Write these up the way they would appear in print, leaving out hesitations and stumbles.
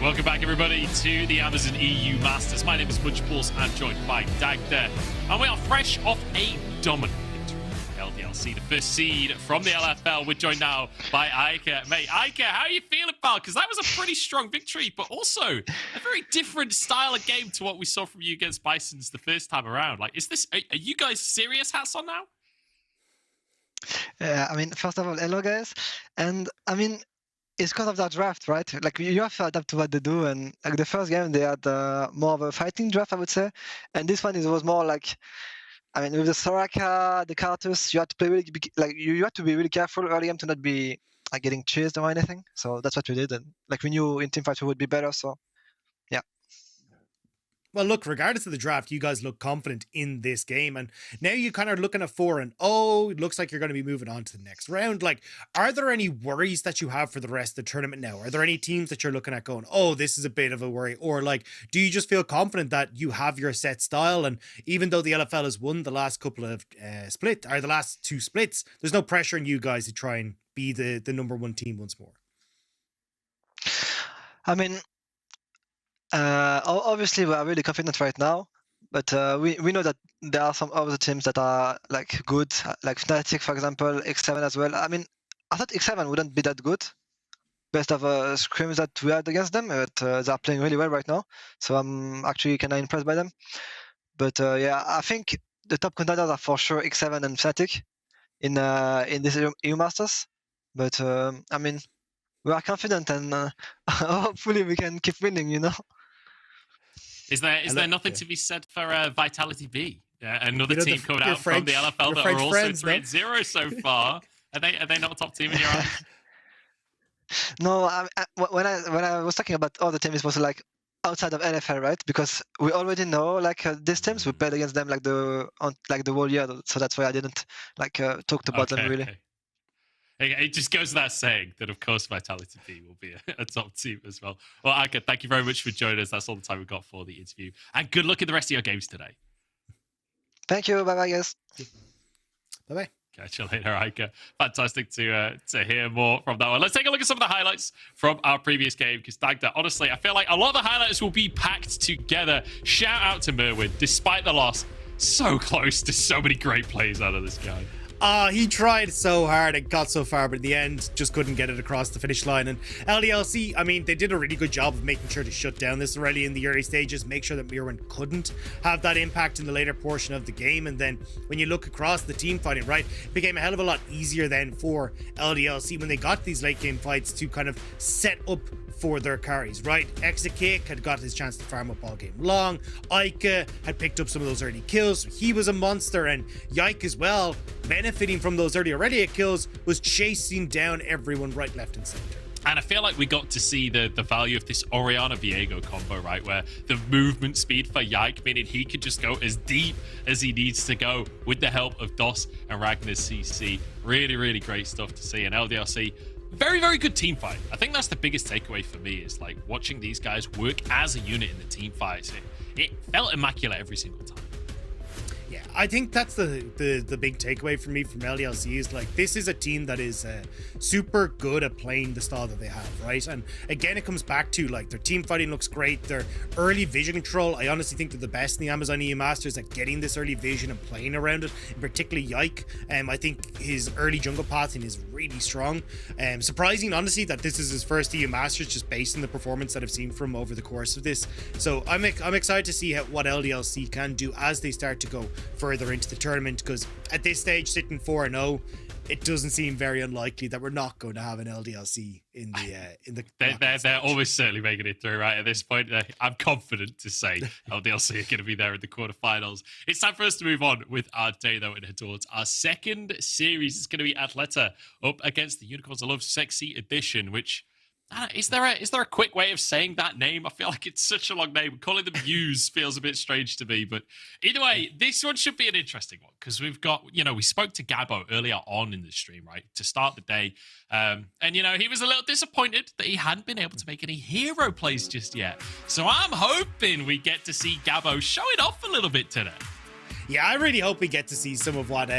Welcome back, everybody, to the Amazon EU Masters. My name is Munchballs. I'm joined by Dagda, and we are fresh off a dominant victory for LDLC, the first seed from the LFL. We're joined now by Aika. Mate, Aika, how are you feeling, pal? Because that was a pretty strong victory, but also a very different style of game to what we saw from you against Bisons the first time around. Like, is this? Are you guys serious hats on now? I mean, first of all, hello guys, and I mean, it's because of that draft, right? Like you have to adapt to what they do, and like the first game they had more of a fighting draft, I would say, and this one was more like, I mean, with the Soraka, the Cartus, you had to play really, you had to be really careful early game to not be like getting chased or anything. So that's what we did, and like we knew in team fights we would be better. So yeah. Well, look, regardless of the draft, you guys look confident in this game. And now you kind of looking at 4-0. It looks like you're going to be moving on to the next round. Like, are there any worries that you have for the rest of the tournament now? Are there any teams that you're looking at going, oh, this is a bit of a worry? Or like, do you just feel confident that you have your set style? And even though the LFL has won the last couple of the last two splits, there's no pressure on you guys to try and be the number one team once more. I mean, obviously we are really confident right now, but we know that there are some other teams that are like good, like Fnatic, for example, X7 as well. I mean, I thought X7 wouldn't be that good based of scrims that we had against them, but they're playing really well right now, so I'm actually kind of impressed by them. But yeah, I think the top contenders are for sure X7 and Fnatic in this EU Masters. But I mean, we are confident, and hopefully we can keep winning, you know. Is there nothing to be said for Vitality B? Another team coming out from the LFL that are also 3-0 so far. Are they not a top team in your eyes? No, when I was talking about other teams, it was like outside of NFL, right? Because we already know like these teams, we played against them like the whole year, so that's why I didn't like talk about them really. Okay. It just goes without saying that, of course, Vitality B will be a top team as well. Well, Aika, thank you very much for joining us. That's all the time we've got for the interview. And good luck in the rest of your games today. Thank you. Bye-bye, guys. Bye-bye. Catch you later, Aika. Fantastic to hear more from that one. Let's take a look at some of the highlights from our previous game, because Dagda, honestly, I feel like a lot of the highlights will be packed together. Shout out to Merwin, despite the loss. So close to so many great plays out of this guy. He tried so hard and got so far, but in the end, just couldn't get it across the finish line. And LDLC, I mean, they did a really good job of making sure to shut down this already in the early stages, make sure that Merwin couldn't have that impact in the later portion of the game. And then when you look across the team fighting, right, it became a hell of a lot easier then for LDLC when they got these late game fights to kind of set up for their carries, right? Execake had got his chance to farm up all game long. Aika had picked up some of those early kills, so he was a monster, and Yike as well, benefiting from those early kills, was chasing down everyone right, left, and center. And I feel like we got to see the value of this Orianna Viego combo, right? Where the movement speed for Yike, meaning he could just go as deep as he needs to go with the help of DOS and Ragnar CC. Really, really great stuff to see. And LDLC, very, very good team fight. I think that's the biggest takeaway for me, is like watching these guys work as a unit in the team fights. It felt immaculate every single time. Yeah, I think that's the big takeaway for me from LDLC is like, this is a team that is super good at playing the style that they have, right? And again, it comes back to like their team fighting looks great, their early vision control. I honestly think they're the best in the Amazon EU Masters at getting this early vision and playing around it, and particularly Yike. I think his early jungle pathing is really strong. Surprising, honestly, that this is his first EU Masters, just based on the performance that I've seen from him over the course of this. So I'm excited to see what LDLC can do as they start to go further into the tournament, because at this stage, sitting 4-0, it doesn't seem very unlikely that we're not going to have an LDLC in the they're almost certainly making it through, right? At this point, I'm confident to say LDLC are going to be there in the quarterfinals. It's time for us to move on with our day, though, and head towards our second series. It's going to be Atleta up against the Unicorns of Love Sexy Edition, which... Is there a quick way of saying that name? I feel like it's such a long name. Calling them Muse feels a bit strange to me. But either way, this one should be an interesting one, because we've got, we spoke to Gabo earlier on in the stream, right, to start the day. And, he was a little disappointed that he hadn't been able to make any hero plays just yet. So I'm hoping we get to see Gabo show it off a little bit today. Yeah, I really hope we get to see some of what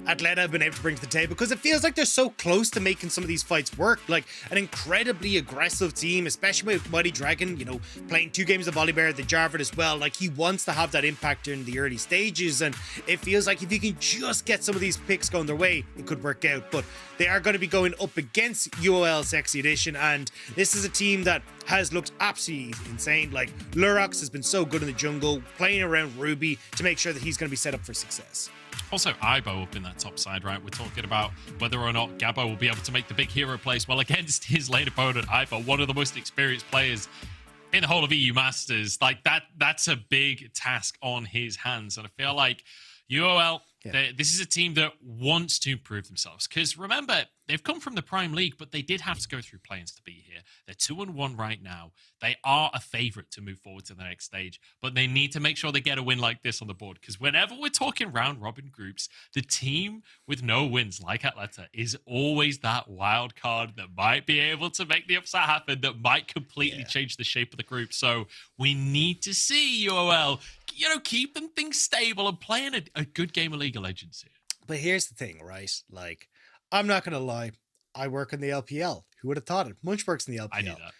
Atleta have been able to bring to the table, because it feels like they're so close to making some of these fights work. Like an incredibly aggressive team, especially with Mighty Dragon, you know, playing 2 games of Volibear, the Jarvan as well. Like, he wants to have that impact in the early stages, and it feels like if you can just get some of these picks going their way, it could work out. But they are going to be going up against UOL Sexy Edition, and this is a team that has looked absolutely insane. Like, Lurox has been so good in the jungle, playing around Ruby to make sure that he's going to be set up for success. Also, Ibo up in that top side, right? We're talking about whether or not Gabo will be able to make the big hero plays. Well, against his late opponent, Ibo, one of the most experienced players in the whole of EU Masters. Like, that's a big task on his hands. And I feel like UOL, this is a team that wants to improve themselves. Because remember, they've come from the Prime League, but they did have to go through play-ins to be here. They're 2-1 right now. They are a favorite to move forward to the next stage, but they need to make sure they get a win like this on the board. Because whenever we're talking round robin groups, the team with no wins like Atleta is always that wild card that might be able to make the upset happen, that might completely change the shape of the group. So we need to see UOL, you know, keeping things stable and playing a good game of League of Legends here. But here's the thing, right? Like, I'm not going to lie. I work in the LPL. Who would have thought it? Munch works in the LPL. I knew that.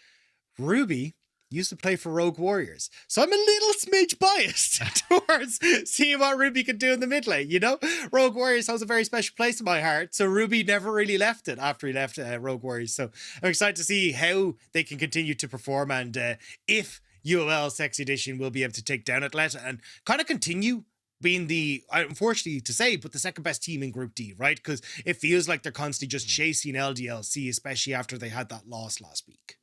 Ruby used to play for Rogue Warriors. So I'm a little smidge biased towards seeing what Ruby could do in the mid lane, you know? Rogue Warriors has a very special place in my heart. So Ruby never really left it after he left Rogue Warriors. So I'm excited to see how they can continue to perform, and if UOL Sexy Edition will be able to take down Atleta and kind of continue being the, unfortunately to say, but the second best team in Group D, right? Because it feels like they're constantly just chasing LDLC, especially after they had that loss last week.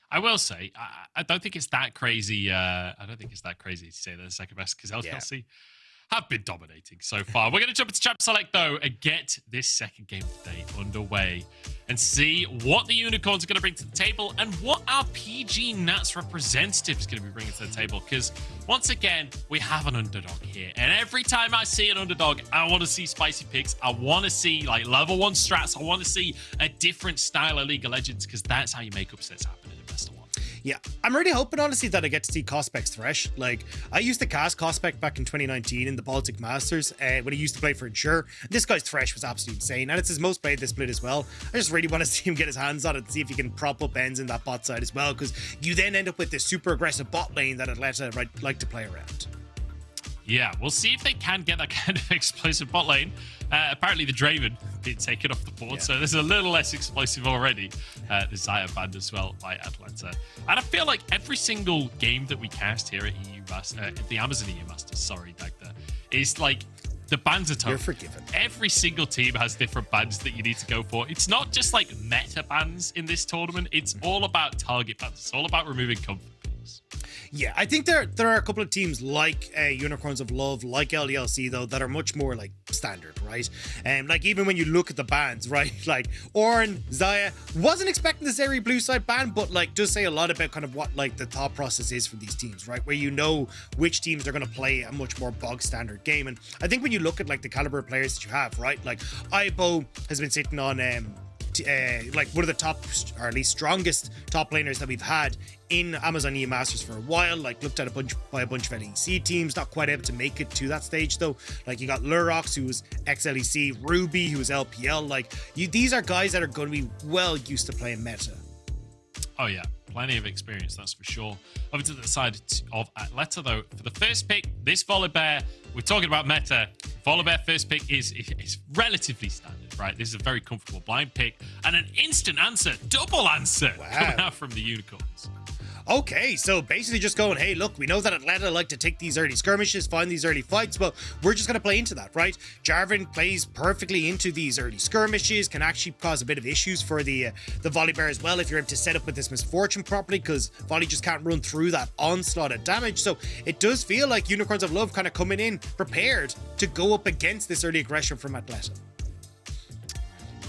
I will say, I don't think it's that crazy. I don't think it's that crazy to say they're the second best, because LDLC have been dominating so far. We're going to jump into Champ Select, though, and get this second game of the day underway and see what the Unicorns are going to bring to the table and what our PG Nats representative is going to be bringing to the table. Because, once again, we have an underdog here. And every time I see an underdog, I want to see spicy picks. I want to see, like, level 1 strats. I want to see a different style of League of Legends, because that's how you make upsets happen in Best of 1. Yeah, I'm really hoping, honestly, that I get to see Cospec's Thresh. Like, I used to cast Cospec back in 2019 in the Baltic Masters when he used to play for Ensure. This guy's Thresh was absolutely insane, and it's his most played this split as well. I just really want to see him get his hands on it and see if he can prop up ends in that bot side as well, because you then end up with this super aggressive bot lane that Atleta like to play around. Yeah, we'll see if they can get that kind of explosive bot lane. Apparently the Draven did take it off the board, so there's a little less explosive already. The Xayah banned as well by Atleta. And I feel like every single game that we cast here at EU Masters, the Amazon EU Masters, sorry, Dagda, is like the bans are tough. You're forgiven. Every single team has different bans that you need to go for. It's not just like meta bans in this tournament. It's all about target bans. It's all about removing comfort picks. Yeah, I think there are a couple of teams like Unicorns of Love, like LDLC, though, that are much more like standard, right? And like, even when you look at the bans, right? Like Orin, Xayah, wasn't expecting the Zeri blue side ban, but like does say a lot about kind of what like the thought process is for these teams, right? Where you know which teams are going to play a much more bog standard game. And I think when you look at like the caliber of players that you have, right? Like Ibo has been sitting on like one of the top, or at least strongest top laners that we've had in Amazon EU Masters for a while. Like, looked at by a bunch of LEC teams, not quite able to make it to that stage though. Like, you got Lurox, who was ex-LEC, Ruby, who was LPL. Like, these are guys that are going to be well used to playing meta. Oh yeah, plenty of experience, that's for sure. Over to the side of Atleta, though, for the first pick, this Volibear, we're talking about meta. Volibear first pick is relatively standard, right? This is a very comfortable blind pick and an instant answer, double answer coming out from the Unicorns. Okay, so basically just going, hey, look, we know that Atleta like to take these early skirmishes, find these early fights, but we're just going to play into that, right? Jarvan plays perfectly into these early skirmishes, can actually cause a bit of issues for the Volibear as well if you're able to set up with this Misfortune properly, because Volley just can't run through that onslaught of damage. So it does feel like Unicorns of Love kind of coming in prepared to go up against this early aggression from Atleta.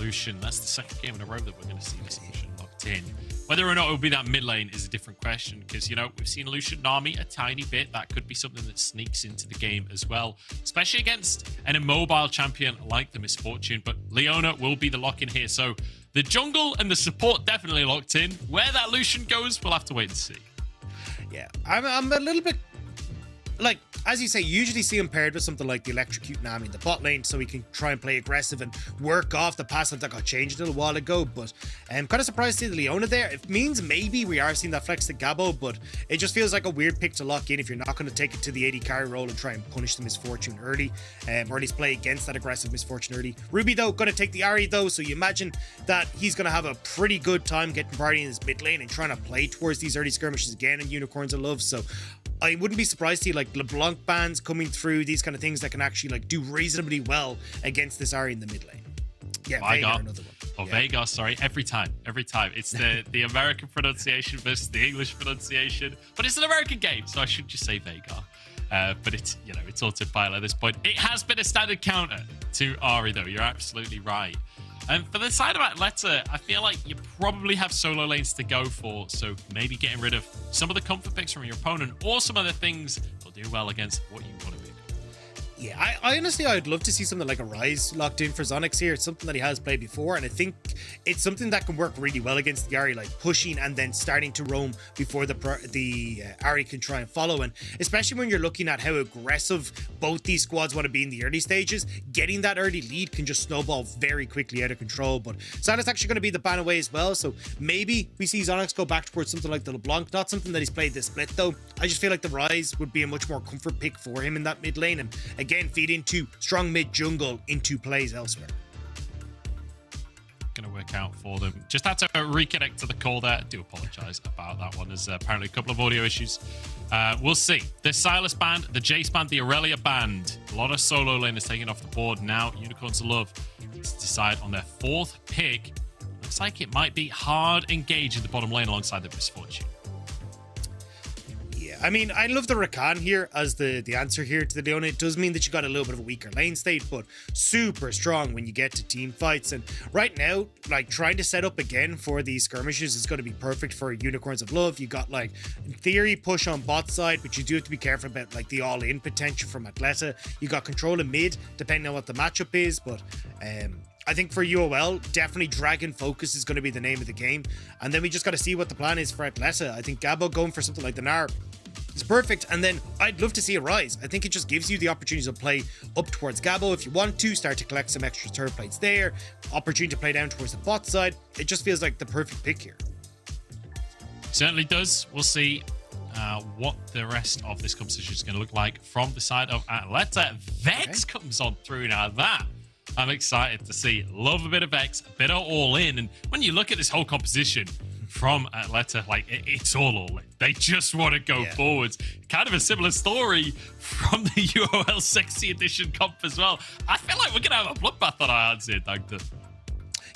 Lucian, that's the second game in a row that we're going to see this Lucian locked in. Whether or not it will be that mid lane is a different question, because, you know, we've seen Lucian Nami a tiny bit. That could be something that sneaks into the game as well, especially against an immobile champion like the Misfortune. But Leona will be the lock-in here. So the jungle and the support definitely locked in. Where that Lucian goes, we'll have to wait and see. Yeah, I'm a little bit like, as you say, you usually see him paired with something like the Electrocute Nami in the bot lane, so he can try and play aggressive and work off the passive that got changed a little while ago. But I'm kind of surprised to see the Leona there. It means maybe we are seeing that flex to Gabo, but it just feels like a weird pick to lock in if you're not going to take it to the AD carry role and try and punish the Misfortune early, or at least play against that aggressive Misfortune early. Ruby, though, going to take the Ahri, though, so you imagine that he's going to have a pretty good time getting party in his mid lane and trying to play towards these early skirmishes again in Unicorns of Love. So I wouldn't be surprised to see like LeBlanc bans coming through, these kind of things that can actually like do reasonably well against this Ahri in the mid lane. Yeah, Veigar, another one. Oh, yeah. Veigar, sorry. Every time. It's the American pronunciation versus the English pronunciation. But it's an American game, so I should just say Veigar. But it's, you know, it's autopilot at this point. It has been a standard counter to Ahri, though. You're absolutely right. And for the side of Athleta, I feel like you probably have solo lanes to go for, so maybe getting rid of some of the comfort picks from your opponent or some other things that'll do well against what you want to do. Yeah, I honestly, I'd love to see something like a Rise locked in for Zonix here. It's something that he has played before, and I think it's something that can work really well against the Ahri, like pushing and then starting to roam before the Ahri can try and follow. And especially when you're looking at how aggressive both these squads want to be in the early stages, getting that early lead can just snowball very quickly out of control. But Sylas actually going to be the ban away as well, so maybe we see Zonix go back towards something like the LeBlanc. Not something that he's played this split, though. I just feel like the Rise would be a much more comfort pick for him in that mid lane, and again, feed into strong mid jungle into plays elsewhere. Going to work out for them. Just had to reconnect to the call there. I do apologize about that one. There's apparently a couple of audio issues. We'll see. The Sylas band, the Jace band, the Aurelia band. A lot of solo laners taken off the board. Now Unicorns of Love to decide on their fourth pick. Looks like it might be hard engage in the bottom lane alongside the Misfortune. I mean, I love the Rakan here as the answer here to the Leona. It does mean that you got a little bit of a weaker lane state, but super strong when you get to team fights. And right now, like trying to set up again for these skirmishes is going to be perfect for Unicorns of Love. You got like, in theory, push on bot side, but you do have to be careful about like the all-in potential from Athleta. You got control in mid, depending on what the matchup is, but I think for UOL, definitely Dragon Focus is going to be the name of the game. And then we just got to see what the plan is for Athleta. I think Gabo going for something like the Gnar is perfect. And then I'd love to see a Rise. I think it just gives you the opportunity to play up towards Gabo if you want to, start to collect some extra turret plates there, opportunity to play down towards the bot side. It just feels like the perfect pick here. Certainly does. We'll see what the rest of this competition is going to look like from the side of Athleta. Vex comes on through now. That I'm excited to see. Love a bit of Vex, a bit of all in. And when you look at this whole composition from Athleta, like it's all in. They just want to go forwards. Kind of a similar story from the UOL Sexy Edition comp as well. I feel like we're going to have a bloodbath on our hands here, Dagda.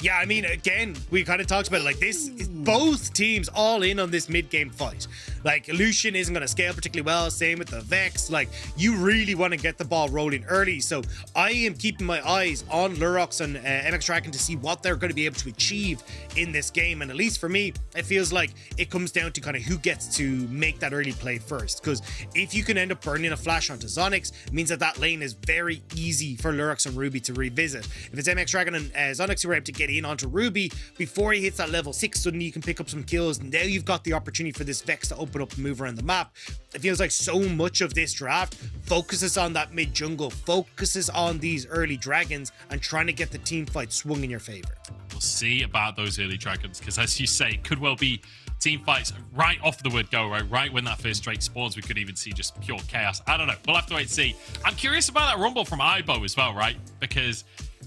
Yeah, I mean, again, we kind of talked about it. Like, this is both teams all in on this mid-game fight. Like, Lucian isn't going to scale particularly well. Same with the Vex. Like, you really want to get the ball rolling early. So I am keeping my eyes on Lurox and MX Dragon to see what they're going to be able to achieve in this game. And at least for me, it feels like it comes down to kind of who gets to make that early play first. Because if you can end up burning a flash onto Zonix, it means that that lane is very easy for Lurox and Ruby to revisit. If it's MX Dragon and Zonix who are able to get in onto Ruby before he hits that level 6, suddenly you can pick up some kills. Now you've got the opportunity for this Vex to open up and move around the map. It feels like so much of this draft focuses on that mid jungle, focuses on these early dragons and trying to get the team fight swung in your favor. We'll see about those early dragons, because as you say, it could well be team fights right off the word go, right when that first Drake spawns. We could even see just pure chaos. I don't know, we'll have to wait and see. I'm curious about that rumble from Aibo as well, right? Because,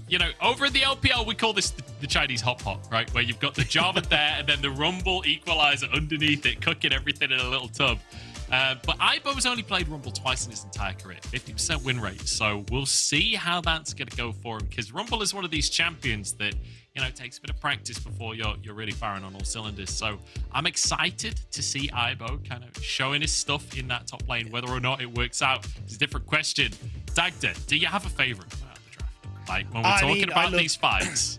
you know, over in the LPL, we call this the Chinese hot pot, right? Where you've got the Java there and then the Rumble equalizer underneath it, cooking everything in a little tub. But Aibo's only played Rumble twice in his entire career, 50% win rate. So we'll see how that's going to go for him, because Rumble is one of these champions that, you know, takes a bit of practice before you're really firing on all cylinders. So I'm excited to see Aibo kind of showing his stuff in that top lane. Whether or not it works out is a different question. Dagda, do you have a favorite out of the draft? Like, when we're talking about these fights,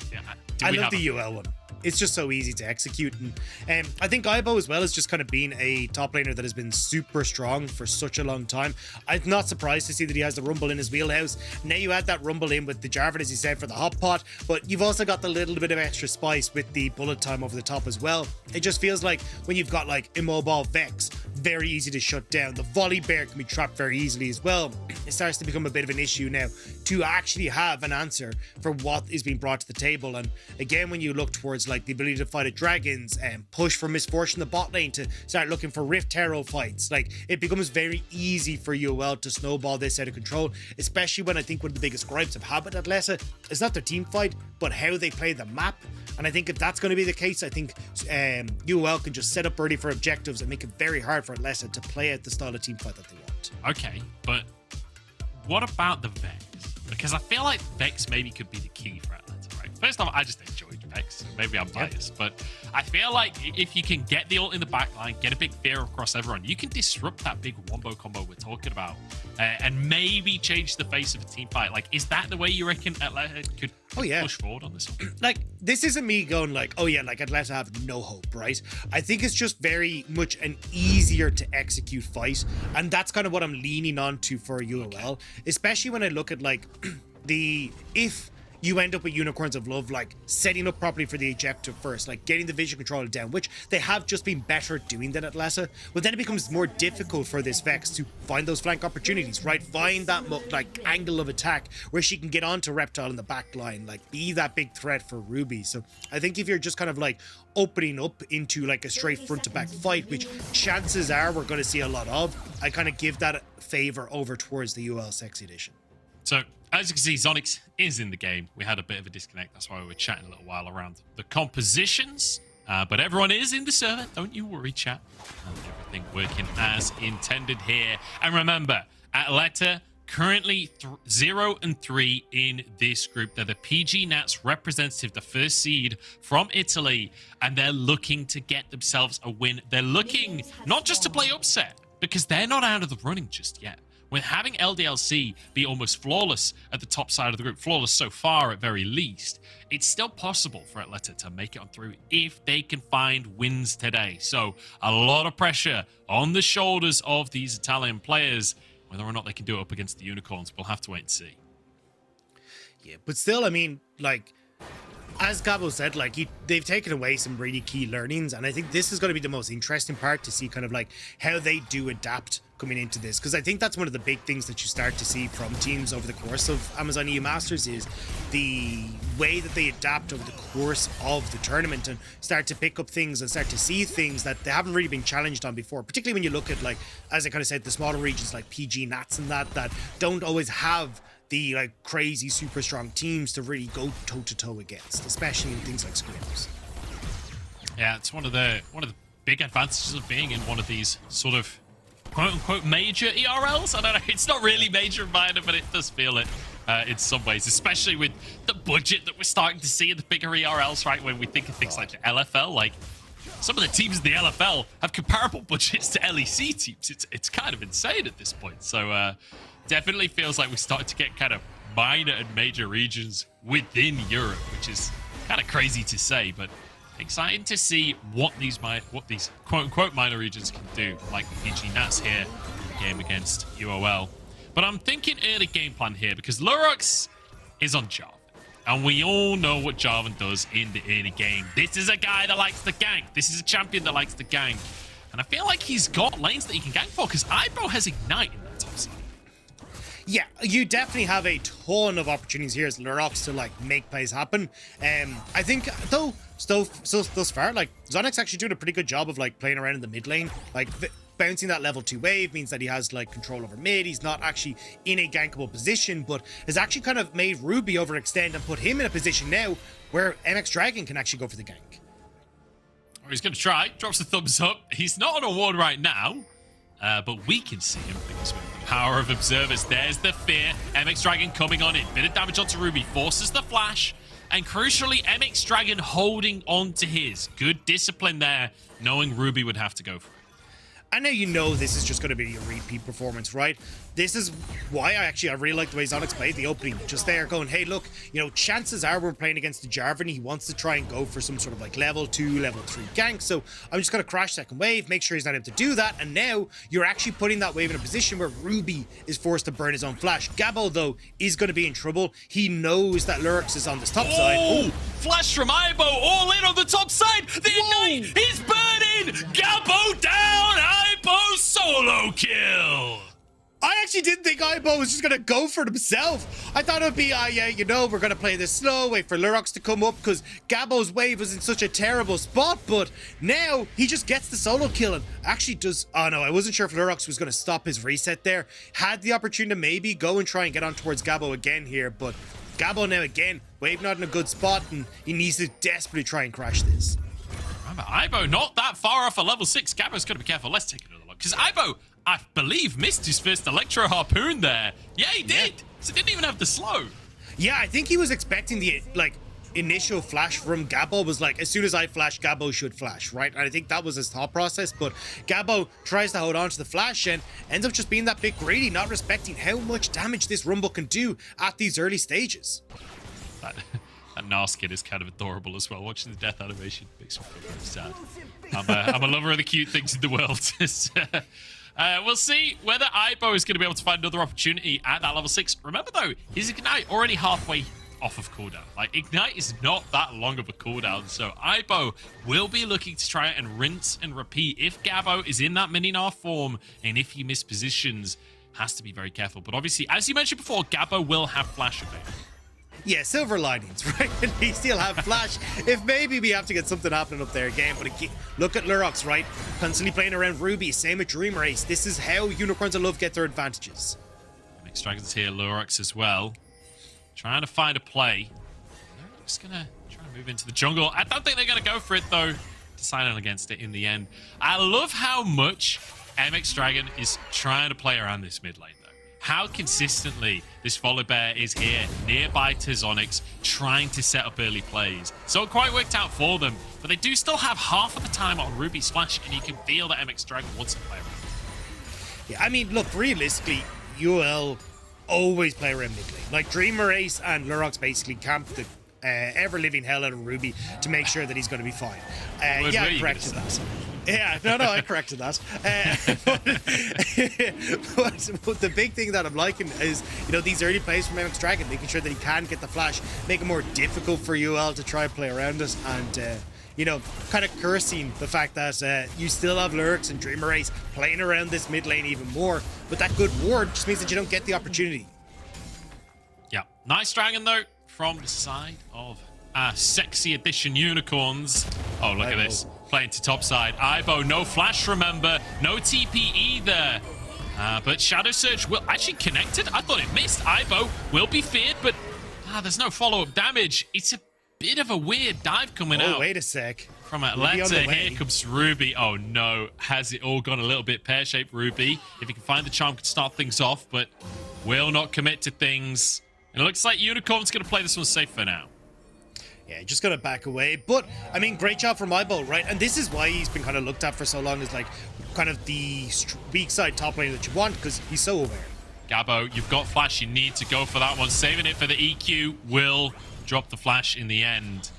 I love the UL one. It's just so easy to execute. And I think Aibo as well has just kind of been a top laner that has been super strong for such a long time. I'm not surprised to see that he has the Rumble in his wheelhouse. Now you add that Rumble in with the Jarvan, as you said, for the hot pot, but you've also got the little bit of extra spice with the bullet time over the top as well. It just feels like when you've got like Immobile Vex, very easy to shut down. The volley bear can be trapped very easily as well. It starts to become a bit of an issue now to actually have an answer for what is being brought to the table. And again, when you look towards like the ability to fight at dragons and push for Misfortune the bot lane to start looking for Rift Hero fights, like it becomes very easy for UOL to snowball this out of control, especially when I think one of the biggest gripes I've had with Atleta is not their team fight, but how they play the map. And I think if that's going to be the case, I think UOL can just set up early for objectives and make it very hard for Atleta to play out the style of team fight that they want. Okay, but what about the Vex? Because I feel like Vex maybe could be the key for Atlanta, right? First off, I just enjoyed Vex. Maybe I'm biased, but I feel like if you can get the ult in the backline, get a big fear across everyone, you can disrupt that big wombo combo we're talking about, and maybe change the face of a team fight. Like, is that the way you reckon Atlanta could push forward on this one? Like, this isn't me going like, oh yeah, like Atlanta have no hope, right? I think it's just very much an easier to execute fight, and that's kind of what I'm leaning on to for UOL, especially when I look at like if you end up with Unicorns of Love, like setting up properly for the objective first, like getting the vision controller down, which they have just been better at doing than Atleta. But then it becomes more difficult for this Vex to find those flank opportunities, right? Find that like angle of attack where she can get onto Reptile in the back line, like be that big threat for Ruby. So I think if you're just kind of like opening up into like a straight front to back fight, which chances are we're going to see a lot of, I kind of give that a favor over towards the UL Sexy Edition. So, as you can see, Zonix is in the game. We had a bit of a disconnect. That's why we were chatting a little while around the compositions. But everyone is in the server. Don't you worry, chat. Everything working as intended here. And remember, Atleta currently 0-3 in this group. They're the PG Nats representative, the first seed from Italy. And they're looking to get themselves a win. They're looking not just to play upset, because they're not out of the running just yet. With having LDLC be almost flawless at the top side of the group, flawless so far at very least, it's still possible for Atleta to make it on through if they can find wins today. So a lot of pressure on the shoulders of these Italian players. Whether or not they can do it up against the Unicorns, we'll have to wait and see. Yeah, but still, I mean, like, as Gabo said, like they've taken away some really key learnings, and I think this is going to be the most interesting part to see kind of like how they do adapt coming into this, because I think that's one of the big things that you start to see from teams over the course of Amazon EU Masters is the way that they adapt over the course of the tournament and start to pick up things and start to see things that they haven't really been challenged on before, particularly when you look at, like, as I kind of said, the smaller regions like PG Nats and that don't always have the like crazy super strong teams to really go toe to toe against, especially in things like scrims. Yeah, it's one of the big advantages of being in one of these sort of quote unquote major ERLs. I don't know, it's not really major and minor, but it does feel it in some ways, especially with the budget that we're starting to see in the bigger ERLs, right? When we think of things like the LFL, like some of the teams in the LFL have comparable budgets to LEC teams. It's kind of insane at this point. So definitely feels like we started to get kind of minor and major regions within Europe, which is kind of crazy to say, but exciting to see what these quote-unquote minor regions can do, like the PG Nats here in the game against UOL. But I'm thinking early game plan here, because Lurox is on Jarvan, and we all know what Jarvan does in the early game. This is a guy that likes to gank. This is a champion that likes to gank. And I feel like he's got lanes that he can gank for, because Ibro has Ignite in that top side. Yeah, you definitely have a ton of opportunities here as Lurox to like make plays happen. I think though, thus far, like Zonix actually doing a pretty good job of like playing around in the mid lane. Like bouncing that level 2 wave means that he has like control over mid. He's not actually in a gankable position, but has actually kind of made Ruby overextend and put him in a position now where MX Dragon can actually go for the gank. Or he's going to try. Drops the thumbs up. He's not on a ward right now. But we can see him because with the power of observers, there's the fear. MX Dragon coming on in. Bit of damage onto Ruby. Forces the flash. And crucially, MX Dragon holding on to his. Good discipline there, knowing Ruby would have to go for it. I know you know this is just going to be a repeat performance, right? This is why I really like the way Zonix played the opening. Just there going, hey, look, you know, chances are we're playing against the Jarvan. He wants to try and go for some sort of like level 2, level 3 gank. So I'm just going to crash second wave, make sure he's not able to do that. And now you're actually putting that wave in a position where Ruby is forced to burn his own flash. Gabo, though, is going to be in trouble. He knows that Lurox is on this top side. Oh, flash from Ibo, all in on the top side. The Ignite, he's burning. Gabo down. Ibo kill. I actually didn't think Aibo was just going to go for it himself. I thought it would be, yeah, you know, we're going to play this slow, wait for Lurox to come up because Gabo's wave was in such a terrible spot. But now he just gets the solo kill and actually does. Oh, no, I wasn't sure if Lurox was going to stop his reset there. Had the opportunity to maybe go and try and get on towards Gabo again here. But Gabo now again, wave not in a good spot, and he needs to desperately try and crash this. Remember, Aibo not that far off a level 6. Gabo's got to be careful. Let's take another look. Because Aibo, I believe, missed his first Electro Harpoon there. Yeah, he did. So didn't even have the slow. Yeah, I think he was expecting the, like, initial flash from Gabo was like, as soon as I flash, Gabo should flash, right? And I think that was his thought process. But Gabo tries to hold on to the flash and ends up just being that bit greedy, not respecting how much damage this Rumble can do at these early stages. That Narskid is kind of adorable as well. Watching the death animation makes me feel very sad. I'm a lover of the cute things in the world. We'll see whether Aibo is going to be able to find another opportunity at that level 6. Remember, though, his Ignite already halfway off of cooldown. Like, Ignite is not that long of a cooldown, so Aibo will be looking to try and rinse and repeat. If Gabo is in that mini-Gnar form, and if he mispositions, has to be very careful. But obviously, as you mentioned before, Gabo will have flash available. Yeah, silver linings, right? At least he'll have flash. If maybe we have to get something happening up there again. But look at Lurox, right? Constantly playing around Ruby. Same with Dream Race. This is how Unicorns of Love get their advantages. Mixed Dragons here, Lurox as well. Trying to find a play. Just gonna try and move into the jungle. I don't think they're gonna go for it though. Deciding against it in the end. I love how much MX Dragon is trying to play around this mid lane. How consistently this Volibear is here, nearby to Zonix, trying to set up early plays. So it quite worked out for them, but they do still have half of the time on Ruby Splash, and you can feel that MX Dragon wants to play around. Yeah, I mean, look, realistically, UL always play around mid lane. Like, Dreamer Ace and Lurox basically camp the ever-living hell out of Ruby to make sure that he's going to be fine. Yeah, I corrected that. Yeah, no, I corrected that. But the big thing that I'm liking is, you know, these early plays from MX Dragon, making sure that he can get the flash, make it more difficult for UL to try and play around us, and, you know, kind of cursing the fact that you still have Lurox and Dreamer Ace playing around this mid lane even more. But that good ward just means that you don't get the opportunity. Yeah, nice Dragon, though, from the side of Sexy Edition Unicorns. Oh, look at this. Playing to top side. Aibo, no flash, remember. No TP either. But Shadow Surge will actually connected. I thought it missed. Aibo will be feared, but there's no follow-up damage. It's a bit of a weird dive coming out. Oh, wait a sec. From Atlanta. Here comes Ruby. Oh, no. Has it all gone a little bit pear-shaped, Ruby? If he can find the charm, could start things off, but will not commit to things. And it looks like Unicorn's going to play this one safe for now. Yeah, just gonna back away. But, I mean, great job from Aibo, right? And this is why he's been kind of looked at for so long as, like, kind of the weak side top lane that you want, because he's so aware. Gabo, you've got flash. You need to go for that one. Saving it for the EQ. Will drop the flash in the end.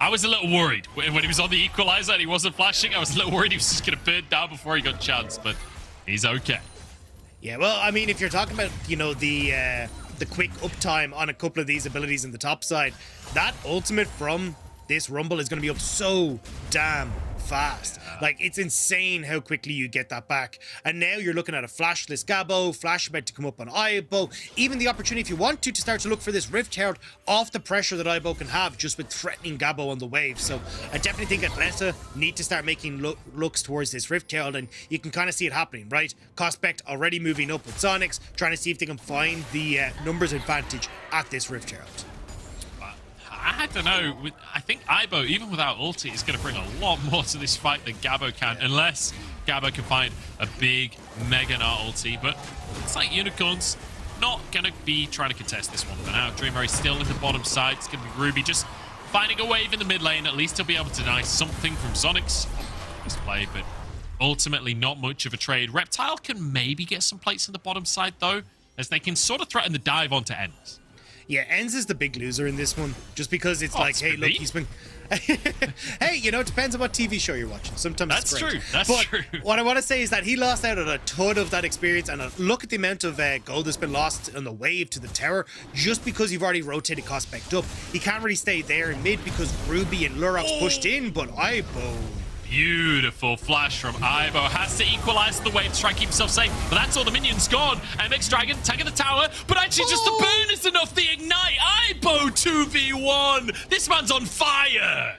I was a little worried when he was on the equalizer and he wasn't flashing. I was a little worried he was just going to burn down before he got a chance, but he's okay. Yeah, well, I mean, if you're talking about, you know, the quick uptime on a couple of these abilities in the top side, that ultimate from this Rumble is going to be up so damn fast. Like, it's insane how quickly you get that back. And now you're looking at a flashless Gabo, flash about to come up on Aibo, even the opportunity, if you want to start to look for this Rift Herald off the pressure that Aibo can have just with threatening Gabo on the wave. So I definitely think Atlanta need to start making looks towards this Rift Herald, and you can kind of see it happening, right? Cospect already moving up with Zonix, trying to see if they can find the numbers advantage at this Rift Herald. I don't know. I think Aibo, even without ulti, is going to bring a lot more to this fight than Gabo can, unless Gabo can find a big Mega Gnar ulti. But it's like Unicorns not going to be trying to contest this one for now. Dreamer is still in the bottom side. It's going to be Ruby just finding a wave in the mid lane. At least he'll be able to deny something from Zonix. Nice play, but ultimately not much of a trade. Reptile can maybe get some plates in the bottom side, though, as they can sort of threaten the dive onto Ends. Yeah, Ends is the big loser in this one, just because it's like, hey, look, he's been... Hey, you know, it depends on what TV show you're watching. Sometimes that's it's great. True. That's but true. What I want to say is that he lost out on a ton of that experience, and look at the amount of gold that's been lost on the wave to the tower, just because you've already rotated Cospect up. He can't really stay there in mid because Ruby and Lurox pushed in, but Aibo... Beautiful flash from Ibo. Has to equalize the wave to try and keep himself safe. But that's all the minions gone. MX Dragon tagging the tower. But actually just the burn is enough. The ignite. Ibo 2v1. This man's on fire.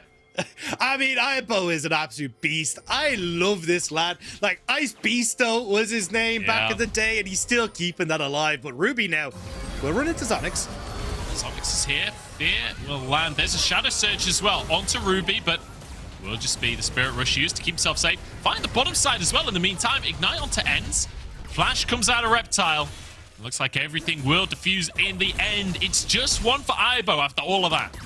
I mean, Ibo is an absolute beast. I love this lad. Like, Ice Beasto was his name back in the day, and he's still keeping that alive. But Ruby now will run into Zonix. Zonix is here. Fear will land. There's a Shadow Surge as well onto Ruby, but will just be the Spirit Rush used to keep himself safe. Find the bottom side as well in the meantime. Ignite onto Ends. Flash comes out of Reptile. Looks like everything will diffuse in the end. It's just one for Ibo after all of that.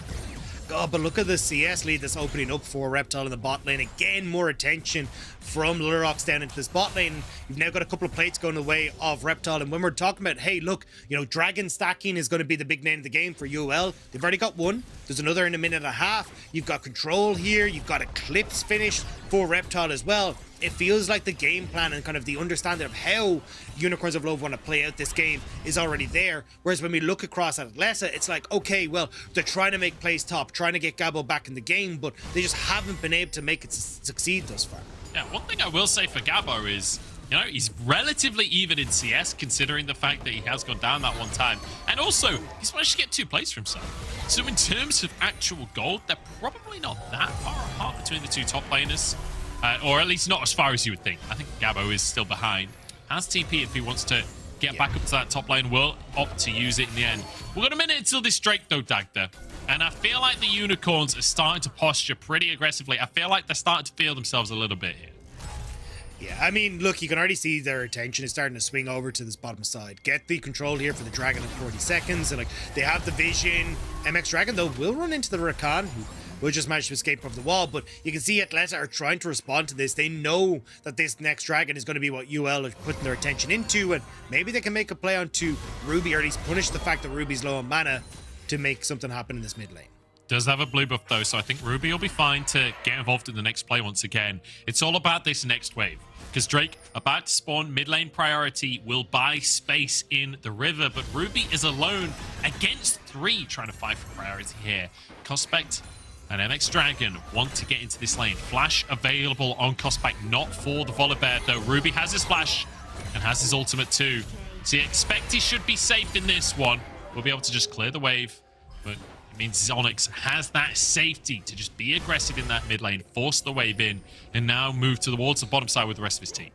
Oh, but look at the CS lead that's opening up for Reptile in the bot lane. Again, more attention from Lurox down into this bot lane. You've now got a couple of plates going the way of Reptile. And when we're talking about, hey, look, you know, Dragon stacking is going to be the big name of the game for UL. They've already got one. There's another in a minute and a half. You've got Control here. You've got Eclipse finish for Reptile as well. It feels like the game plan and kind of the understanding of how Unicorns of Love want to play out this game is already there. Whereas when we look across at Atlesa, it's like, okay, well, they're trying to make plays top, trying to get Gabo back in the game, but they just haven't been able to make it succeed thus far. Yeah, one thing I will say for Gabo is, you know, he's relatively even in CS, considering the fact that he has gone down that one time. And also, he's managed to get 2 plays for himself. So in terms of actual gold, they're probably not that far apart between the 2 top laners. Or at least not as far as you would think. I think Gabo is still behind. Has TP if he wants to get back up to that top lane, will opt to use it in the end. We've got a minute until this Drake though, Dagda. And I feel like the Unicorns are starting to posture pretty aggressively. I feel like they're starting to feel themselves a little bit here. Yeah, I mean, look, you can already see their attention is starting to swing over to this bottom side. Get the control here for the Dragon in 40 seconds. And like, they have the vision. MX Dragon, though, will run into the Rakan, who will just manage to escape from the wall. But you can see Atleta are trying to respond to this. They know that this next Dragon is going to be what UL are putting their attention into. And maybe they can make a play onto Ruby, or at least punish the fact that Ruby's low on mana to make something happen in this mid lane. Does have a blue buff though, so I think Ruby will be fine to get involved in the next play once again. It's all about this next wave, because Drake, about to spawn mid lane priority, will buy space in the river, but Ruby is alone against 3 trying to fight for priority here. Cospect and MX Dragon want to get into this lane. Flash available on Cospect, not for the Volibear though. Ruby has his flash and has his ultimate too, so you expect he should be safe in this one. We'll be able to just clear the wave, but it means Zonix has that safety to just be aggressive in that mid lane, force the wave in, and now move towards the bottom side with the rest of his team.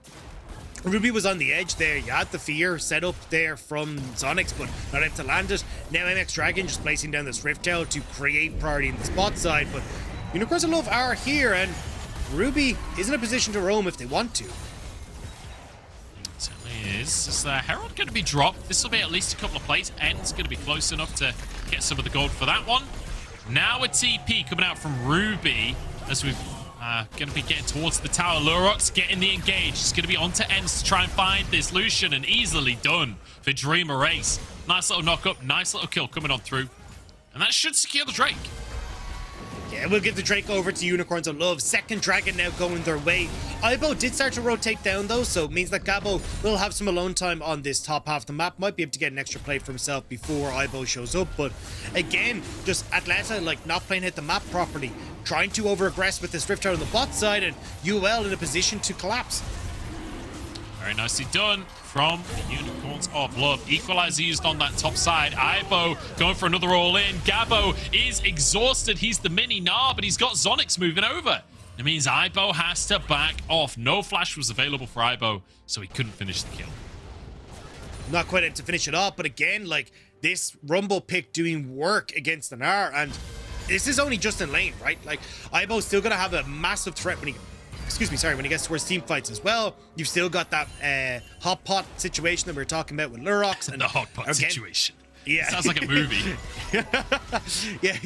Ruby was on the edge there. You had the fear set up there from Zonix, but not able to land it. Now MX Dragon just placing down this Rift Tail to create priority in the spot side, but Unicorns of Love are here, and Ruby is in a position to roam if they want to. Certainly is. Is Herald going to be dropped? This will be at least a couple of plays. End's going to be close enough to get some of the gold for that one. Now a TP coming out from Ruby as we've going to be getting towards the tower. Lurox getting the engage. It's going to be onto Ends to try and find this Lucian, and easily done for Dream Erase. Nice little knock up, nice little kill coming on through. And that should secure the Drake. Yeah, we'll give the Drake over to Unicorns of Love. Second Dragon now going their way. Ibo did start to rotate down though, so it means that Gabo will have some alone time on this top half of the map. Might be able to get an extra play for himself before Ibo shows up, but again, just Atleta like not playing hit the map properly, trying to over-aggress with this Rift out on the bot side, and UL in a position to collapse. Very nicely done from the Unicorns of Love. Equalizer used on that top side. Ibo going for another all-in. Gabo is exhausted. He's the mini Gnar, but he's got Zonix moving over. It means Ibo has to back off. No flash was available for Ibo, so he couldn't finish the kill. Not quite able to finish it off, but again, like, this Rumble pick doing work against the Gnar, and this is only just in lane, right? Like, Ibo's still going to have a massive threat when he... when he gets towards team fights as well. You've still got that hot pot situation that we were talking about with Lurox. And the hot pot situation. Yeah. It sounds like a movie. Yeah,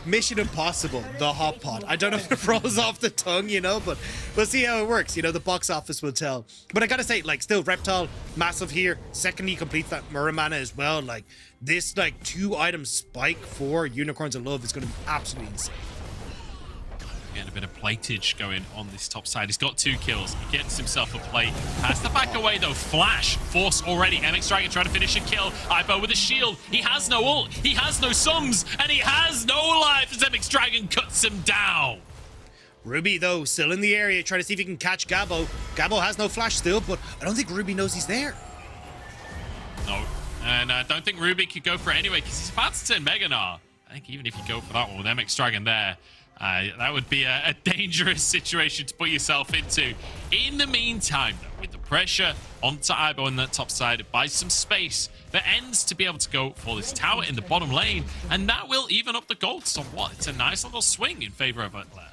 Mission Impossible, the hot pot. I don't know if it rolls off the tongue, you know, but we'll see how it works. You know, the box office will tell. But I gotta say, like, still Reptile, massive here. Second, he completes that Muramana as well. Like, this, like, 2-item spike for Unicorns of Love is going to be absolutely insane. Getting a bit of platage going on this top side. He's got 2 kills. He gets himself a plate. Has to back away though. Flash force already. MX Dragon trying to finish a kill. Ibo with a shield. He has no ult. He has no sums. And he has no life as MX Dragon cuts him down. Ruby, though, still in the area, trying to see if he can catch Gabo. Gabo has no flash still, but I don't think Ruby knows he's there. No. And I don't think Ruby could go for it anyway, because he's about to turn Mega Gnar. I think even if you go for that one with MX Dragon there, that would be a dangerous situation to put yourself into. In the meantime, though, with the pressure onto Ibo on that top side, it buys some space for Ends to be able to go for this tower in the bottom lane, and that will even up the gold somewhat. It's a nice little swing in favor of Atlet.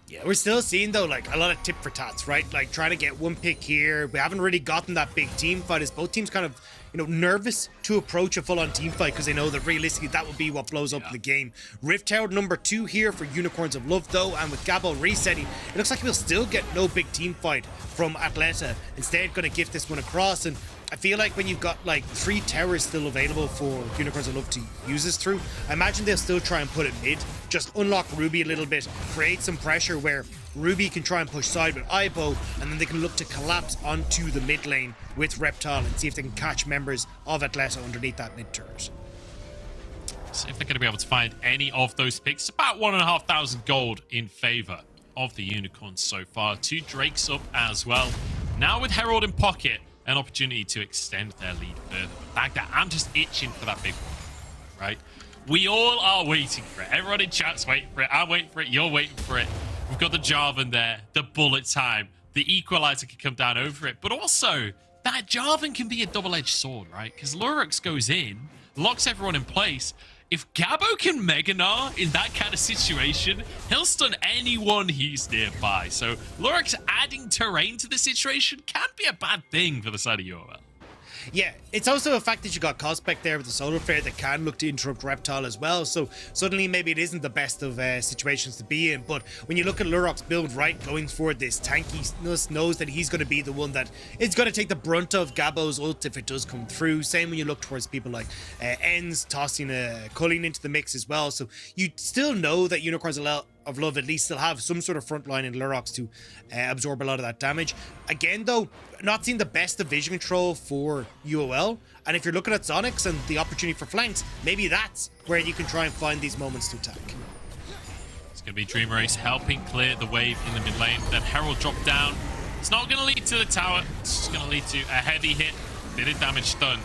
Yeah, we're still seeing, though, like, a lot of tit for tats, right? Like, trying to get one pick here. We haven't really gotten that big team fight, as both teams kind of, you know, nervous to approach a full-on team fight because they know that realistically that will be what blows up the game. Rift Tower number 2 here for Unicorns of Love, though, and with Gabo resetting, it looks like we'll still get no big team fight from Atleta. Instead, going to gift this one across, and I feel like when you've got like 3 towers still available for Unicorns of Love to use this through, I imagine they'll still try and put it mid, just unlock Ruby a little bit, create some pressure where Ruby can try and push side with Ibo, and then they can look to collapse onto the mid lane with Reptile and see if they can catch members of Atleta underneath that mid turret. See if they're going to be able to find any of those picks. About 1,500 gold in favor of the Unicorns so far. 2 Drakes up as well. Now with Herald in pocket, an opportunity to extend their lead further. Baghdad, I'm just itching for that big one, right? We all are waiting for it. Everyone in chat's waiting for it. I'm waiting for it. You're waiting for it. We've got the Jarvan there, the bullet time, the equalizer can come down over it, but also that Jarvan can be a double-edged sword, right? Because Lurox goes in, locks everyone in place. If Gabo can Mega Gnar in that kind of situation, he'll stun anyone he's nearby. So Lurox adding terrain to the situation can't be a bad thing for the side of UOL. Yeah, it's also a fact that you got Cospec there with the Solar Flare that can look to interrupt Reptile as well, so suddenly maybe it isn't the best of situations to be in, but when you look at Lurox's build, right, going for this tankiness, knows that he's going to be the one that is going to take the brunt of Gabo's ult if it does come through. Same when you look towards people like Ends, tossing Culling into the mix as well, so you still know that Unicorns of Love at least still have some sort of front line in Lurox to absorb a lot of that damage. Again, though, not seeing the best of vision control for UOL, and if you're looking at Sonics and the opportunity for flanks, maybe that's where you can try and find these moments to attack. It's going to be Dreamer Ace helping clear the wave in the mid lane. Then Herald drop down. It's not going to lead to the tower. It's just going to lead to a heavy hit. Bit of damage done.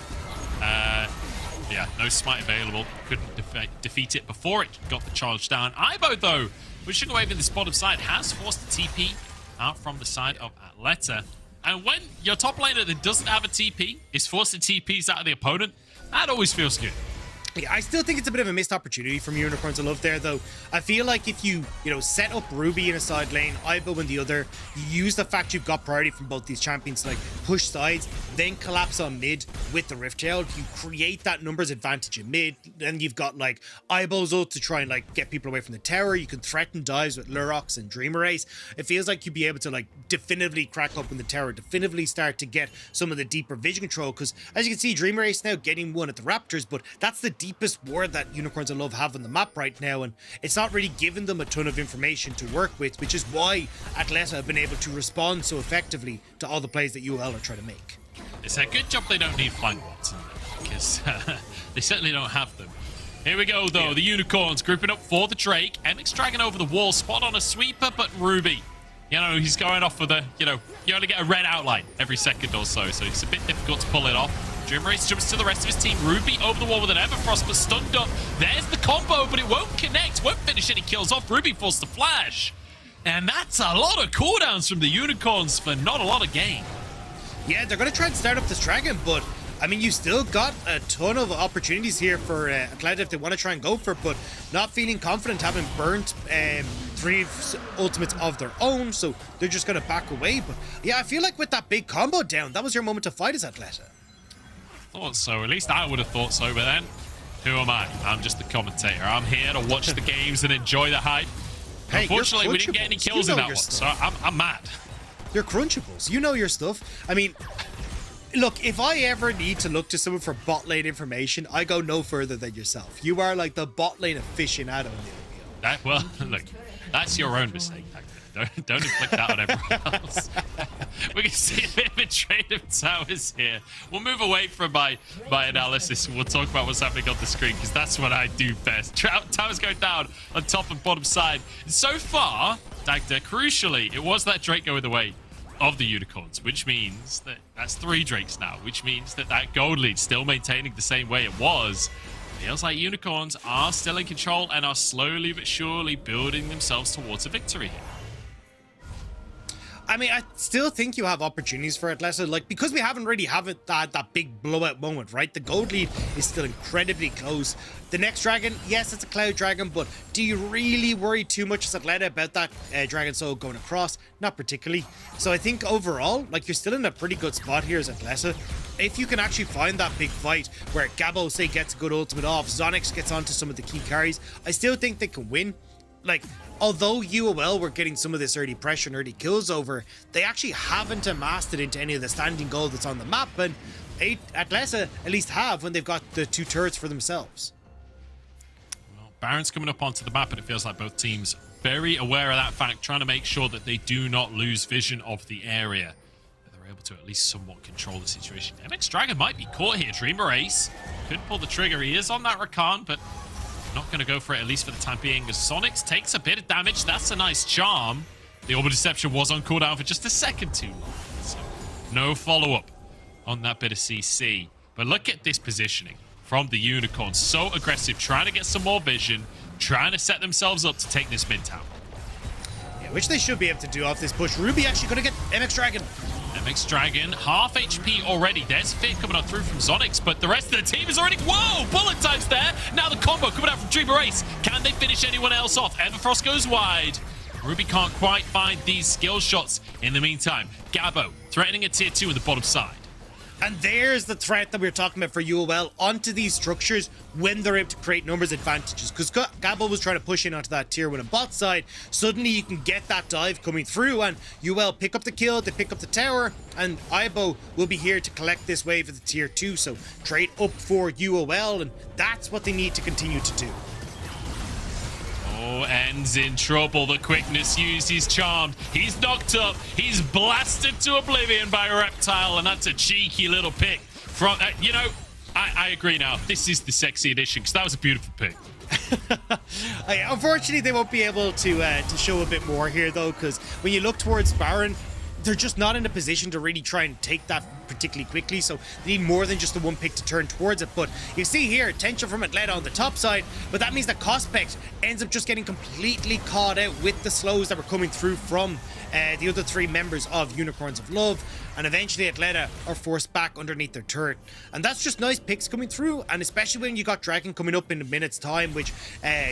Yeah, no smite available. Couldn't defeat it before it got the charge down. Ibo, though, pushing away from this bottom side, has forced the TP out from the side of Atleta. And when your top laner that doesn't have a TP is forced to TPs out of the opponent, that always feels good. Yeah, I still think it's a bit of a missed opportunity from Unicorns of Love there, though. I feel like if you set up Ruby in a side lane, Ibo in the other, you use the fact you've got priority from both these champions to like push sides, then collapse on mid with the Rift Tail. You create that numbers advantage in mid. Then you've got like Ibo's ult to try and like get people away from the tower. You can threaten dives with Lurox and Dreamer Ace. It feels like you'd be able to like definitively crack open the tower, definitively start to get some of the deeper vision control. Because as you can see, Dreamer Ace now getting one at the Raptors, but that's the deepest ward that Unicorns of Love have on the map right now, and it's not really giving them a ton of information to work with, which is why Atleta have been able to respond so effectively to all the plays that UOL are trying to make. It's a good job they don't need flank bots in there, because they certainly don't have them. Here we go, though. Yeah. The Unicorns grouping up for the Drake. MX Dragon over the wall, spot on a sweeper, but Ruby, he's going off with you only get a red outline every second or so, so it's a bit difficult to pull it off. Dreamer Ace jumps to the rest of his team. Ruby over the wall with an Everfrost, but stunned up. There's the combo, but it won't connect. Won't finish any kills off. Ruby forced the flash. And that's a lot of cooldowns from the Unicorns for not a lot of gain. Yeah, they're going to try and start up this dragon, but I mean, you still got a ton of opportunities here for Atleta if they want to try and go for it, but not feeling confident having burnt 3 ultimates of their own, so they're just going to back away. But yeah, I feel like with that big combo down, that was your moment to fight as Atleta. Thought so. At least I would have thought so, but then, who am I? I'm just the commentator. I'm here to watch the games and enjoy the hype. Hey, unfortunately, we didn't get any kills in that one, so I'm mad. You're crunchables. You know your stuff. I mean, look, if I ever need to look to someone for bot lane information, I go no further than yourself. You are like the bot lane aficionado. Well, look, that's your own mistake. Don't inflict that on everyone else. We can see a bit of a trade of towers here. We'll move away from my analysis and we'll talk about what's happening on the screen because that's what I do best. Towers go down on top and bottom side. So far, Dagda, crucially, it was that Drake going the way of the Unicorns, which means that that's 3 Drakes now, which means that that gold lead still maintaining the same way it was. Feels like Unicorns are still in control and are slowly but surely building themselves towards a victory here. I mean, I still think you have opportunities for Atleta, like, because we haven't really had that big blowout moment, right? The gold lead is still incredibly close. The next dragon, yes, it's a Cloud Dragon, but do you really worry too much as Atleta about that Dragon Soul going across? Not particularly. So I think overall, like, you're still in a pretty good spot here as Atleta. If you can actually find that big fight where Gabo, say, gets a good ultimate off, Zonix gets onto some of the key carries, I still think they can win. Like, although UOL were getting some of this early pressure and early kills over, they actually haven't amassed it into any of the standing gold that's on the map, and Atleta at least have when they've got the 2 turrets for themselves. Well, Baron's coming up onto the map, and it feels like both teams very aware of that fact, trying to make sure that they do not lose vision of the area. They're able to at least somewhat control the situation. MX Dragon might be caught here. Dreamer Ace could pull the trigger. He is on that Rakan, but not going to go for it, at least for the time being, as Zonix takes a bit of damage. That's a nice charm. The Orbital Deception was on cooldown for just a second too long, so no follow-up on that bit of CC. But look at this positioning from the Unicorns. So aggressive, trying to get some more vision, trying to set themselves up to take this mid tower. Yeah, which they should be able to do off this push. Ruby actually going to get MX Dragon. MX Dragon, half HP already. There's Fit coming on through from Zonix, but the rest of the team is already... Whoa! Bullet times there. Now the combo coming out from Dreamer Ace. Can they finish anyone else off? Everfrost goes wide. Ruby can't quite find these skill shots. In the meantime, Gabo threatening a tier 2 in the bottom side. And there's the threat that we were talking about for UOL onto these structures when they're able to create numbers advantages. Because Gabo was trying to push in onto that tier 1 and bot side. Suddenly you can get that dive coming through and UOL pick up the kill, they pick up the tower, and Aibo will be here to collect this wave of the tier 2. So trade up for UOL, and that's what they need to continue to do. Oh, Ends in trouble. The quickness used. He's charmed. He's knocked up. He's blasted to oblivion by Reptile, and that's a cheeky little pick. From you know, I agree now. This is the sexy edition because that was a beautiful pick. Unfortunately, they won't be able to show a bit more here though, because when you look towards Baron, they're just not in a position to really try and take that particularly quickly, so they need more than just the one pick to turn towards it. But you see here, tension from Atleta on the top side, but that means that Cospect ends up just getting completely caught out with the slows that were coming through from the other 3 members of Unicorns of Love, and eventually Atleta are forced back underneath their turret. And that's just nice picks coming through, and especially when you got Dragon coming up in a minute's time, which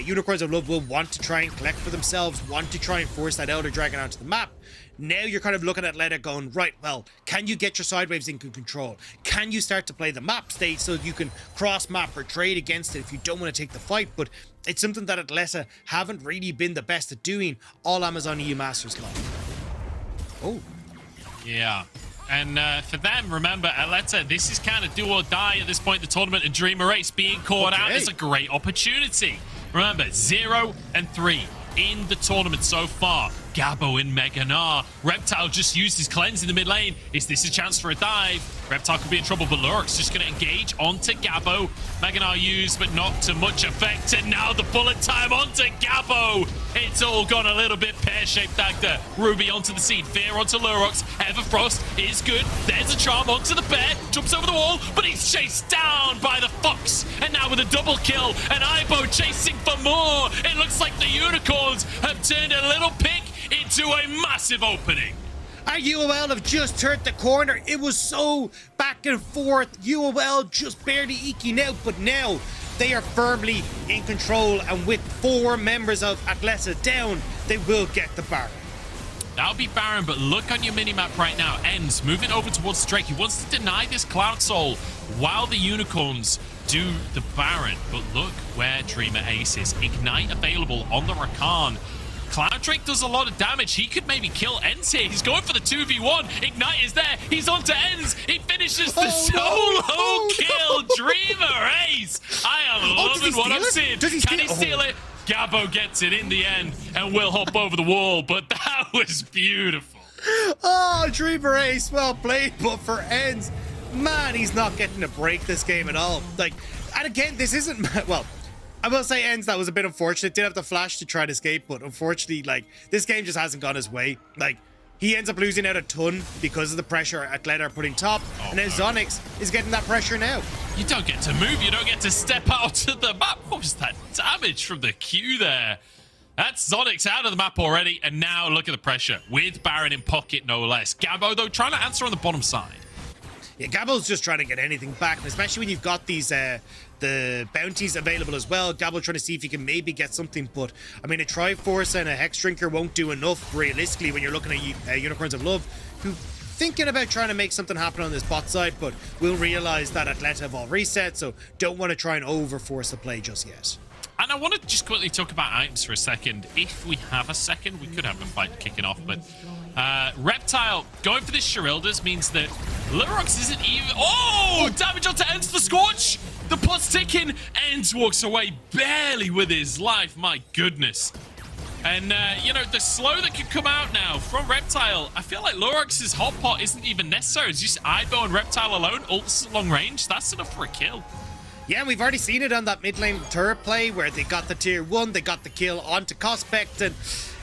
Unicorns of Love will want to try and collect for themselves, want to try and force that Elder Dragon onto the map. Now you're kind of looking at Atleta going, right, well, can you get your side waves in control? Can you start to play the map state so you can cross map or trade against it if you don't want to take the fight? But it's something that Atleta haven't really been the best at doing all Amazon EU Masters long. Oh. Yeah. And for them, remember, Atleta, this is kind of do or die at this point in the tournament, and Dreamer Ace being caught out is a great opportunity. Remember, 0 and 3 in the tournament so far. Gabo in Mega Gnar. Reptile just used his cleanse in the mid lane. Is this a chance for a dive? Reptile could be in trouble, but Lurk's just going to engage onto Gabo. Mega Gnar used, but not to much effect. And now the bullet time onto Gabo. It's all gone a little bit pear-shaped actor. Ruby onto the seed. Fear onto Lurox. Everfrost is good. There's a charm onto the bear. Jumps over the wall, but he's chased down by the fox. And now with a double kill, and Aibo chasing for more. It looks like the Unicorns have turned a little pick into a massive opening. Our UOL have just turned the corner. It was so back and forth. UOL just barely eking out, but now they are firmly in control, and with 4 members of Atleta down, they will get the Baron. That'll be Baron, but look on your minimap right now. Ends moving over towards Drake. He wants to deny this Cloud Soul while the Unicorns do the Baron. But look where Dreamer Ace is. Ignite available on the Rakan. Cloud Drake does a lot of damage. He could maybe kill Ends here. He's going for the 2v1. Ignite is there. He's on to Ends. He finishes the solo kill. Dreamer Ace. I am loving what I'm seeing. Can he steal it? Gabo gets it in the end and will hop over the wall, but that was beautiful. Oh, Dreamer Ace, well played, but for ends, man, he's not getting to break this game at all. Like, and again, this isn't, well, I will say ends, that was a bit unfortunate. Did have the flash to try to escape, but unfortunately, like, this game just hasn't gone his way. Like, he ends up losing out a ton because of the pressure Atleta are putting top, and now Zonix is getting that pressure now. You don't get to move, you don't get to step out of the map. What was that damage from the Q there? That's Zonix out of the map already, and now look at the pressure with Baron in pocket, no less. Gabo, though, trying to answer on the bottom side. Yeah, Gabo's just trying to get anything back, especially when you've got these the bounties available as well. Gabo trying to see if he can maybe get something, but I mean, a Triforce and a Hex Drinker won't do enough realistically when you're looking at Unicorns of Love, who thinking about trying to make something happen on this bot side, but will realize that Atleta have all reset, so don't want to try and overforce the play just yet. And I want to just quickly talk about items for a second. If we have a second, we could have a fight kicking off, but Reptile going for this Sherilda's means that Lurox isn't even... Oh! Damage onto Ends the Scorch! The pot's ticking. Ends walks away barely with his life. My goodness. And, you know, the slow that could come out now from Reptile, I feel like Lurox's hot pot isn't even necessary. It's just Aibo and Reptile alone. Ults long range. That's enough for a kill. Yeah, we've already seen it on that mid lane turret play where they got the tier 1, they got the kill onto Cospect, and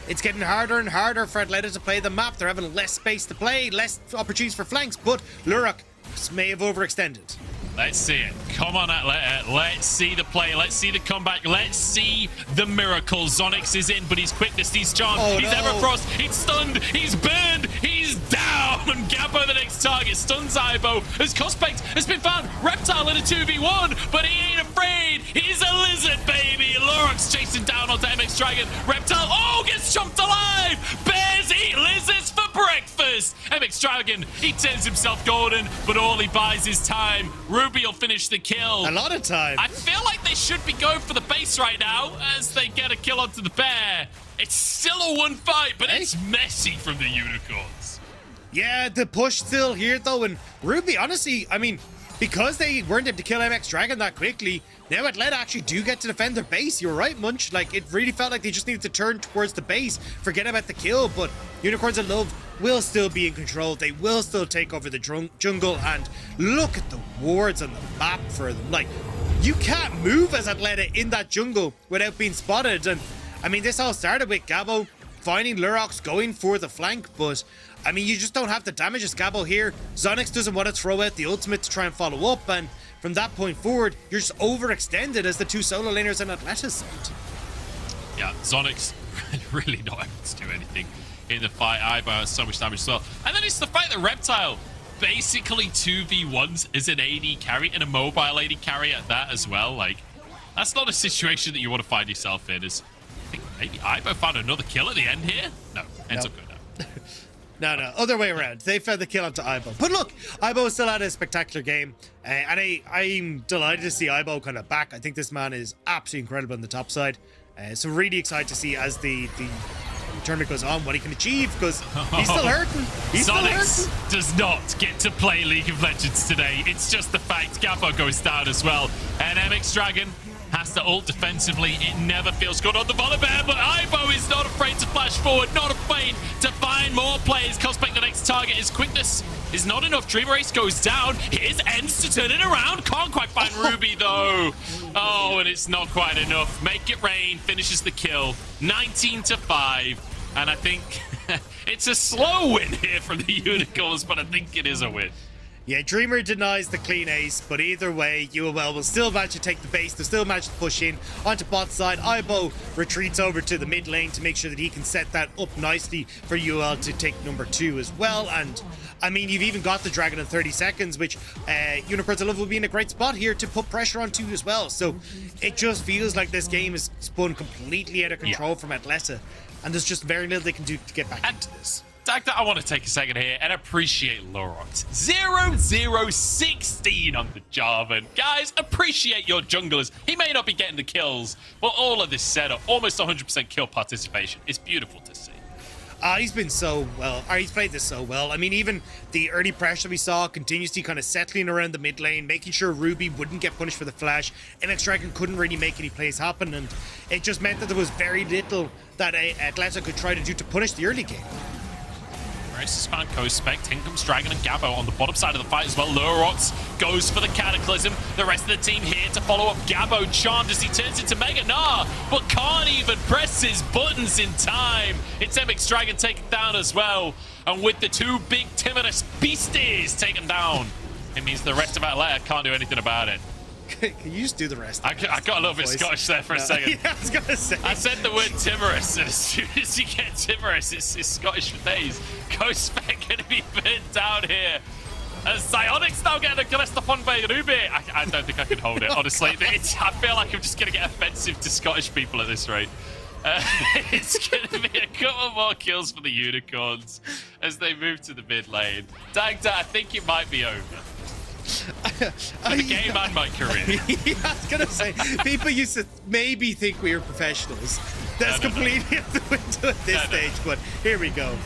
it's getting harder and harder for Atleta to play the map. They're having less space to play, less opportunities for flanks, but Lurox may have overextended. Let's see it. Come on, Atleta. Let's see the play. Let's see the comeback. Let's see the miracle. Zonix is in, but he's quickness, he's charmed, he's Everfrost, he's stunned, he's burned, he's down. Gabo, the next target, stuns Aibo as Cospect has been found. Reptile in a 2v1, but he ain't afraid. He's a lizard, baby. Lurox chasing down onto MX Dragon. Reptile, gets chomped alive. Bears eat lizards for breakfast. MX Dragon, he turns himself golden, but all he buys is time. Ruby will finish the kill. A lot of time. I feel like they should be going for the base right now as they get a kill onto the bear. It's still a one fight, but it's messy from the Unicorns. Yeah, the push still here though, and Ruby, honestly, I mean, because they weren't able to kill MX Dragon that quickly, now Atleta actually do get to defend their base. You're right, Munch. Like, it really felt like they just needed to turn towards the base, forget about the kill, but Unicorns of Love will still be in control. They will still take over the jungle, and look at the wards on the map for them. Like, you can't move as Atleta in that jungle without being spotted, and I mean, this all started with Gabo finding Lurox going for the flank, but I mean, you just don't have the damage as Gabo here. Zonix doesn't want to throw out the ultimate to try and follow up, and from that point forward, you're just overextended as the two solo laners on Atleta's side. Yeah, Zonix really not able to do anything in the fight. Aibo has so much damage as well. And then it's the fact that Reptile basically 2v1s as an AD carry and a mobile AD carry at that as well. Like, that's not a situation that you want to find yourself in. As I think maybe Aibo found another kill at the end here. No, ends up good now. No, other way around. They found the kill onto Aibo. But look, Aibo still had a spectacular game. And I'm delighted to see Aibo kind of back. I think this man is absolutely incredible on the top side. So really excited to see as the tournament goes on what he can achieve, because he's still hurting. Zonix does not get to play League of Legends today. It's just the fact. Gabo goes down as well. And MX Dragon has to ult defensively. It never feels good on the Volibear, but Aibo is not afraid to flash forward, not afraid to find more players. Cospect, the next target. His quickness is not enough. Dreamer Ace goes down. Here's Ends to turn it around. Can't quite find Ruby, though. Oh, and it's not quite enough. Make it rain. Finishes the kill. 19-5. And I think it's a slow win here from the Unicorns, but I think it is a win. Yeah, Dreamer denies the clean ace, but either way, UOL will still manage to take the base. They'll still manage to push in onto bot side. Aibo retreats over to the mid lane to make sure that he can set that up nicely for UOL to take number 2 as well. And I mean, you've even got the Dragon in 30 seconds, which Unicorns of Love will be in a great spot here to put pressure onto as well. So it just feels like this game is spun completely out of control from Atleta, and there's just very little they can do to get back into this. Dagda, I want to take a second here and appreciate Lurox. 0-0-16 on the Jarvan. Guys, appreciate your junglers. He may not be getting the kills, but all of this setup, almost 100% kill participation. It's beautiful to see. He's been so well. He's played this so well. I mean, even the early pressure we saw continuously kind of settling around the mid lane, making sure Ruby wouldn't get punished for the flash. MX Dragon couldn't really make any plays happen, and it just meant that there was very little that Atleta could try to do to punish the early game. Timorous has found Co-Spect. In comes Dragon and Gabo on the bottom side of the fight as well. Lurox goes for the Cataclysm. The rest of the team here to follow up Gabo. Charmed as he turns into Mega Gnar, but can't even press his buttons in time. It's MX Dragon taken down as well. And with the two big Timorous beasties taken down, it means the rest of Atlanta can't do anything about it. Can you just do the rest? I got a little bit Scottish there for a second. Yeah, I was gonna say. I said the word timorous, and as soon as you get timorous, it's Scottish for days. Co-Spec gonna be burnt down here. As Psyonix now getting a Galesta upon by Ruby. I don't think I can hold it, honestly. I feel like I'm just gonna get offensive to Scottish people at this rate. It's gonna be a couple more kills for the Unicorns as they move to the mid lane. Dagda, I think it might be over. For the game and my career. Yeah, I was gonna say, people used to maybe think we were professionals. That's completely out the window at this stage, but here we go.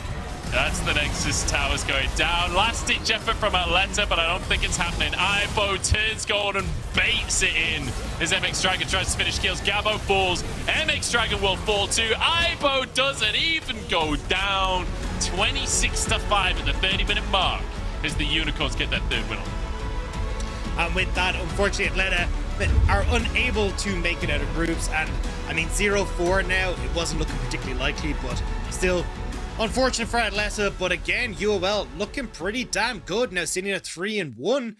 That's the Nexus Towers going down. Last ditch effort from Atlanta, but I don't think it's happening. Aibo turns gold and baits it in as MX Dragon tries to finish kills. Gabo falls. MX Dragon will fall too. Aibo doesn't even go down. 26-5 at the 30-minute mark as the Unicorns get that third win. And with that, unfortunately, Atlanta are unable to make it out of groups. And I mean, 0-4 now, it wasn't looking particularly likely, but still unfortunate for Atlanta. But again, UOL looking pretty damn good now, sitting at 3-1.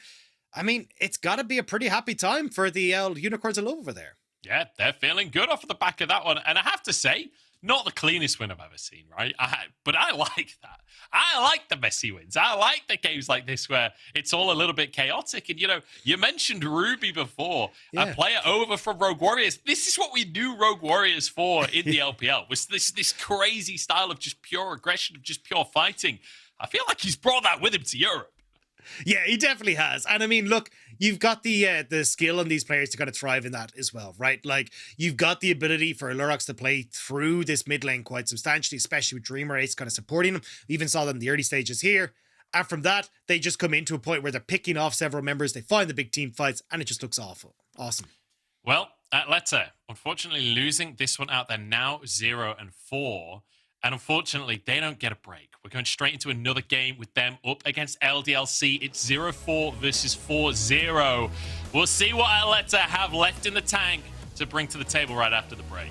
I mean, it's got to be a pretty happy time for the Unicorns of Love over there. Yeah, they're feeling good off of the back of that one. And I have to say, not the cleanest win I've ever seen, right? But I like that. I like the messy wins. I like the games like this where it's all a little bit chaotic. And, you know, you mentioned Ruby before, a player over from Rogue Warriors. This is what we knew Rogue Warriors for in the LPL, was this crazy style of just pure aggression, of just pure fighting. I feel like he's brought that with him to Europe. Yeah, he definitely has. And I mean, look, you've got the skill on these players to kind of thrive in that as well, right? Like, you've got the ability for Lurox to play through this mid lane quite substantially, especially with Dreamer Ace kind of supporting him. We even saw them in the early stages here. And from that, they just come into a point where they're picking off several members. They find the big team fights, and it just looks awful. Awesome. Well, Atlanta, unfortunately losing this one out. They're now 0-4. And unfortunately, they don't get a break. We're going straight into another game with them up against LDLC. It's 0-4 versus 4-0. We'll see what Atlanta have left in the tank to bring to the table right after the break.